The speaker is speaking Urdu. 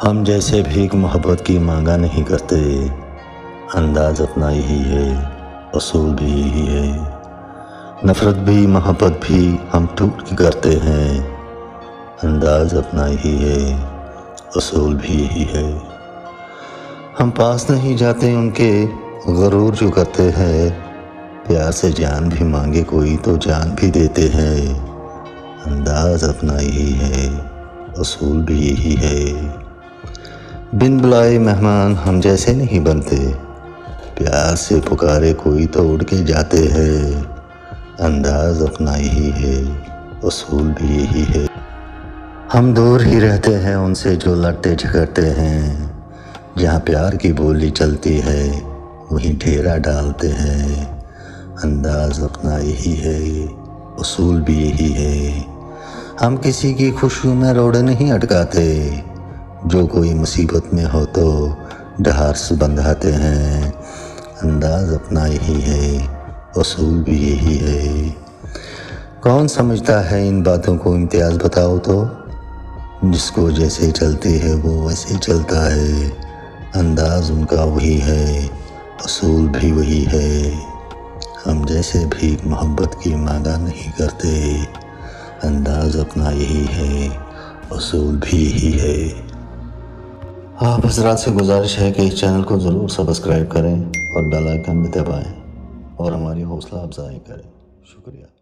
ہم جیسے بھیک محبت کی مانگا نہیں کرتے، انداز اپنا یہی ہے، اصول بھی یہی ہے۔ نفرت بھی محبت بھی ہم ٹوٹ کے کرتے ہیں، انداز اپنا یہی ہے، اصول بھی یہی ہے۔ ہم پاس نہیں جاتے ان کے غرور جو کرتے ہیں، پیار سے جان بھی مانگے کوئی تو جان بھی دیتے ہیں، انداز اپنا یہی ہے، اصول بھی یہی ہے۔ بن بلائے مہمان ہم جیسے نہیں بنتے، پیار سے پکارے کوئی تو اڑ کے جاتے ہیں، انداز اپنا یہی ہے، اصول بھی یہی ہے۔ ہم دور ہی رہتے ہیں ان سے جو لڑتے جھگڑتے ہیں، جہاں پیار کی بولی چلتی ہے وہیں ڈھیرا ڈالتے ہیں، انداز اپنا یہی ہے، اصول بھی یہی ہے۔ ہم کسی کی خوشیوں میں روڑے نہیں اٹکاتے، جو کوئی مصیبت میں ہو تو ڈھار سے بندھاتے ہیں، انداز اپنا یہی ہے، اصول بھی یہی ہے۔ کون سمجھتا ہے ان باتوں کو امتیاز بتاؤ تو، جس کو جیسے چلتی ہے وہ ویسے چلتا ہے، انداز ان کا وہی ہے، اصول بھی وہی ہے۔ ہم جیسے بھی محبت کی مانگا نہیں کرتے، انداز اپنا یہی ہے، اصول بھی یہی ہے۔ آپ حضرات سے گزارش ہے کہ اس چینل کو ضرور سبسکرائب کریں اور بیل آئیکن بھی دبائیں اور ہماری حوصلہ افزائی کریں۔ شکریہ۔